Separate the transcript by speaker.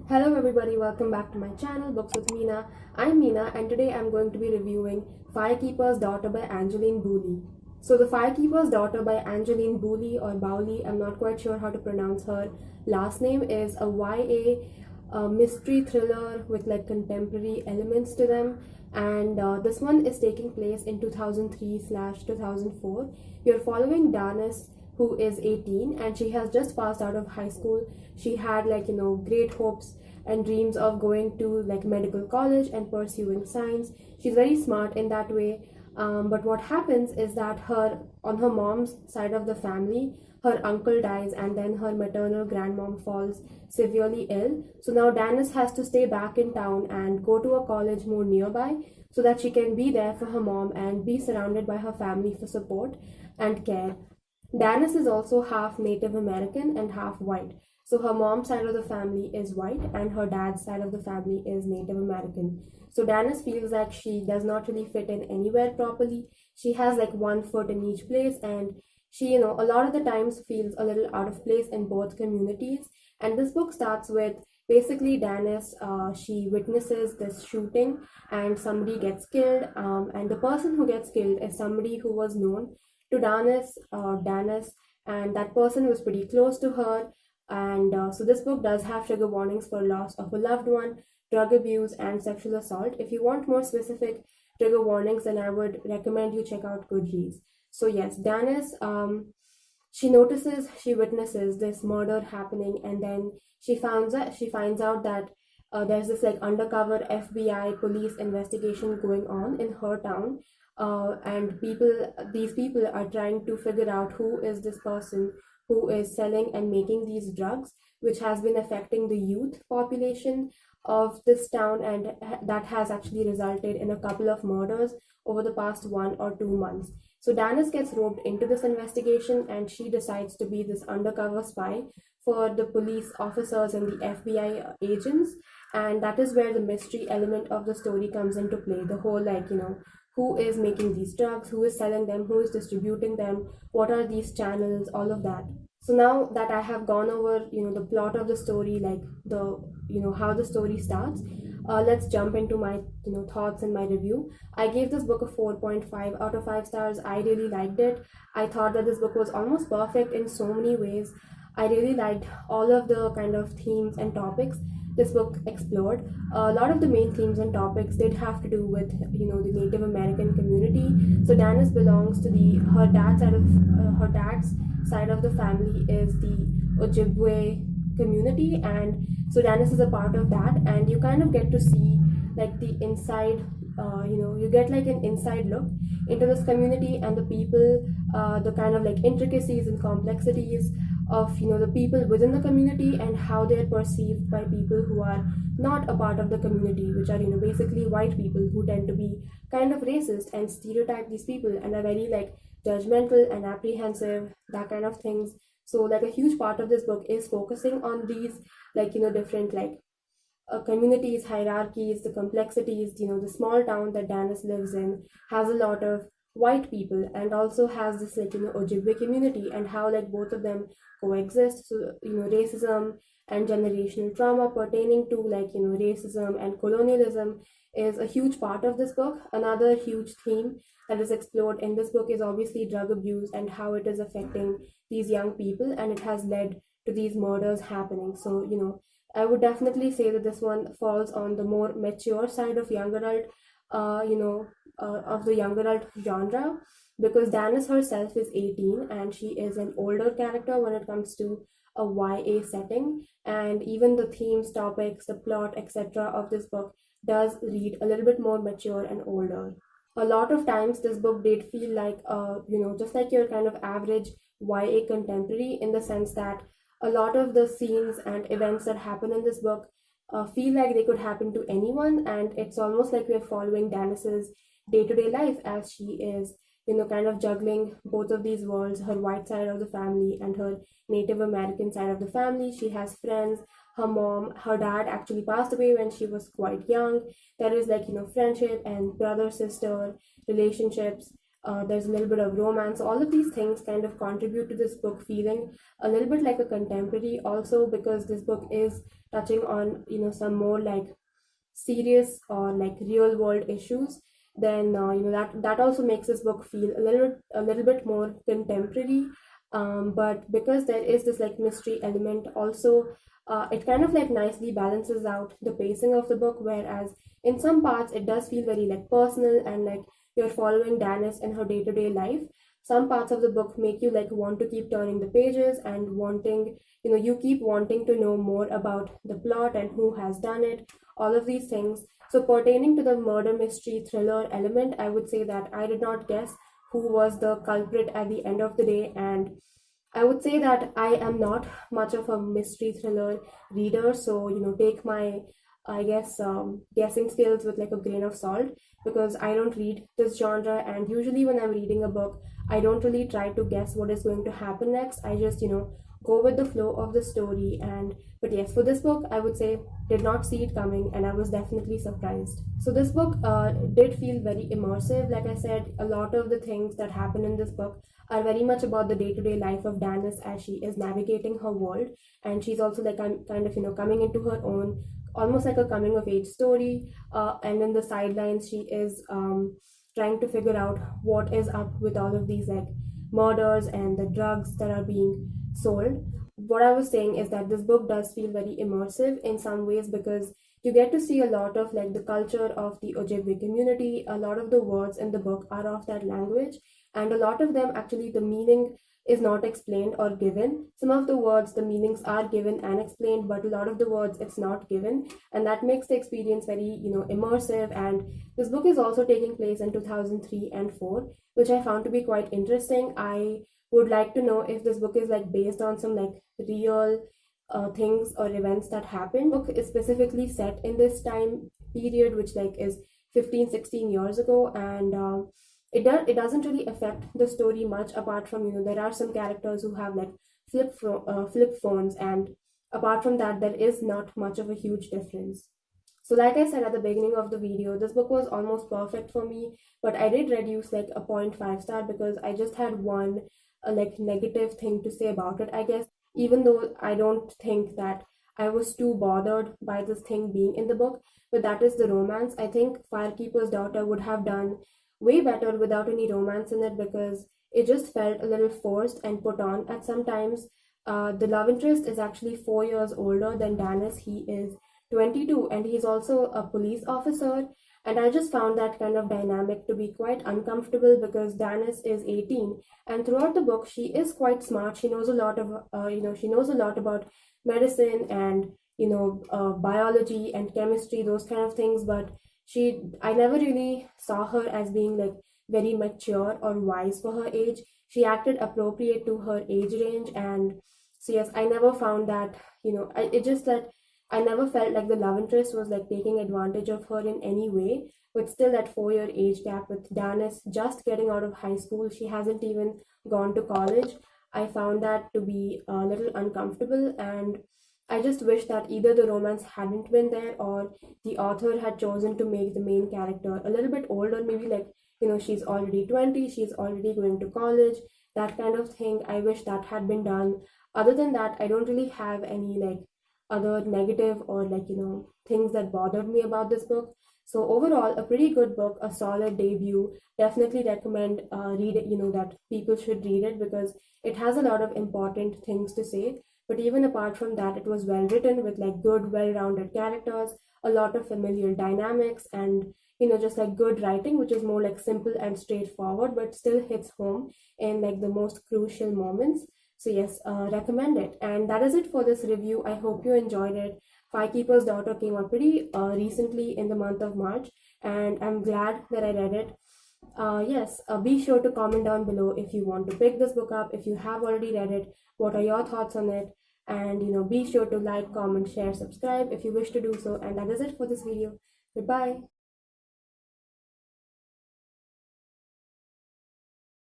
Speaker 1: Hello everybody, welcome back to my channel Books with Meena. I'm Meena and today I'm going to be reviewing Firekeeper's Daughter by Angeline Boulley. So the Firekeeper's Daughter by Angeline Boulley or Boulley, I'm not quite sure how to pronounce her last name, is a YA mystery thriller with like contemporary elements to them, and this one is taking place in 2003/2004. You're following Danis, who is 18 and she has just passed out of high school. She had great hopes and dreams of going to like medical college and pursuing science. She's very smart in that way. But what happens is that on her mom's side of the family, her uncle dies and then her maternal grandmom falls severely ill. So now Danis has to stay back in town and go to a college more nearby so that she can be there for her mom and be surrounded by her family for support and care. Danis is also half Native American and half white. So her mom's side of the family is white and her dad's side of the family is Native American. So Danis feels like she does not really fit in anywhere properly. She has like one foot in each place, and she, a lot of the times feels a little out of place in both communities. And this book starts with basically Danis, she witnesses this shooting and somebody gets killed. And the person who gets killed is somebody who was known to Danis, and that person was pretty close to her. And so this book does have trigger warnings for loss of a loved one, drug abuse, and sexual assault. If you want more specific trigger warnings, then I would recommend you check out Goodreads. So yes, Danis, she witnesses this murder happening, and then she finds out that there's this like undercover FBI police investigation going on in her town, and these people are trying to figure out who is this person who is selling and making these drugs, which has been affecting the youth population of this town, and that has actually resulted in a couple of murders over the past 1 or 2 months. So Danis gets roped into this investigation, and she decides to be this undercover spy for the police officers and the FBI agents, and that is where the mystery element of the story comes into play. The whole who is making these drugs, who is selling them, who is distributing them, what are these channels, all of that. So now that I have gone over the plot of the story, like the how the story starts, let's jump into my thoughts and my review. I gave this book a 4.5 out of 5 stars. I really liked it. I thought that this book was almost perfect in so many ways. I really liked all of the kind of themes and topics this book explored. A lot of the main themes and topics did have to do with the Native American community. So Danis belongs to the her dad's side of the family is the Ojibwe community, and so Danis is a part of that, and you kind of get to see like the inside. You get like an inside look into this community and the people, the kind of like intricacies and complexities of the people within the community and how they're perceived by people who are not a part of the community, which are basically white people who tend to be kind of racist and stereotype these people and are very like judgmental and apprehensive, that kind of things. So like a huge part of this book is focusing on these different like communities, hierarchies, the complexities. The small town that Danis lives in has a lot of white people and also has this Ojibwe community, and how like both of them coexist. So racism and generational trauma pertaining to racism and colonialism is a huge part of this book. Another huge theme that is explored in this book is obviously drug abuse and how it is affecting these young people, and it has led to these murders happening. So I would definitely say that this one falls on the more mature side of young adult, of the young adult genre, because Danis herself is 18 and she is an older character when it comes to a YA setting, and even the themes, topics, the plot, etc. of this book does read a little bit more mature and older. A lot of times, this book did feel like, just like your kind of average YA contemporary, in the sense that a lot of the scenes and events that happen in this book feel like they could happen to anyone, and it's almost like we're following Danis's day-to-day life as she is, kind of juggling both of these worlds, her white side of the family and her Native American side of the family. She has friends. Her dad actually passed away when she was quite young. There is friendship and brother-sister relationships there's a little bit of romance. All of these things kind of contribute to this book feeling a little bit like a contemporary, also because this book is touching on, some more like serious or like real world issues. Then that also makes this book feel a little bit more contemporary. But because there is this like mystery element also, it kind of like nicely balances out the pacing of the book, whereas in some parts it does feel very like personal and like you're following Danis in her day-to-day life. Some parts of the book make you like want to keep turning the pages and wanting, you keep wanting to know more about the plot and who has done it, all of these things. So pertaining to the murder mystery thriller element, I would say that I did not guess who was the culprit at the end of the day, and I would say that I am not much of a mystery thriller reader, so take my, I guess, guessing skills with like a grain of salt, because I don't read this genre, and usually when I'm reading a book, I don't really try to guess what is going to happen next. I just go with the flow of the story. And but yes, for this book, I would say did not see it coming, and I was definitely surprised. So this book did feel very immersive. Like I said, a lot of the things that happen in this book are very much about the day-to-day life of Danis as she is navigating her world, and she's also like kind of coming into her own, almost like a coming of age story. And in the sidelines, she is trying to figure out what is up with all of these like murders and the drugs that are being sold. What I was saying is that this book does feel very immersive in some ways, because you get to see a lot of like the culture of the Ojibwe community. A lot of the words in the book are of that language, and a lot of them actually the meaning is not explained or given. Some of the words, the meanings are given and explained, but a lot of the words it's not given, and that makes the experience very immersive. And this book is also taking place in 2003 and 4, which I found to be quite interesting. I would like to know if this book is like based on some like real things or events that happened. The book is specifically set in this time period, which like is 15-16 years ago, and it doesn't really affect the story much, apart from there are some characters who have like flip phones, and apart from that there is not much of a huge difference. So like I said at the beginning of the video, this book was almost perfect for me, but I did reduce like a 0.5 star because I just had one like negative thing to say about it, I guess. Even though I don't think that I was too bothered by this thing being in the book, but that is the romance. I think Firekeeper's daughter would have done way better without any romance in it, because it just felt a little forced and put on at some times. The love interest is actually 4 years older than Danis. He is 22 and he's also a police officer, and I just found that kind of dynamic to be quite uncomfortable, because Danis is 18 and throughout the book she is quite smart. She knows a lot of she knows a lot about medicine and biology and chemistry, those kind of things, but I never really saw her as being like very mature or wise for her age. She acted appropriate to her age range, and so yes, I never found that it just that I never felt like the love interest was like taking advantage of her in any way. But still, that 4 year age gap with Danis just getting out of high school, she hasn't even gone to college. I found that to be a little uncomfortable, and I just wish that either the romance hadn't been there, or the author had chosen to make the main character a little bit older, maybe like she's already 20, she's already going to college, that kind of thing. I wish that had been done. Other than that, I don't really have any like other negative or like things that bothered me about this book. So overall, a pretty good book, a solid debut. Definitely recommend read it, that people should read it, because it has a lot of important things to say. But even apart from that, it was well written with like good, well-rounded characters, a lot of familiar dynamics, and just like good writing, which is more like simple and straightforward, but still hits home in like the most crucial moments. So yes, recommend it. And that is it for this review. I hope you enjoyed it. Firekeeper's Daughter came out pretty recently in the month of March, and I'm glad that I read it. Yes, be sure to comment down below if you want to pick this book up, if you have already read it, what are your thoughts on it, and be sure to like, comment, share, subscribe if you wish to do so. And that is it for this video. Goodbye.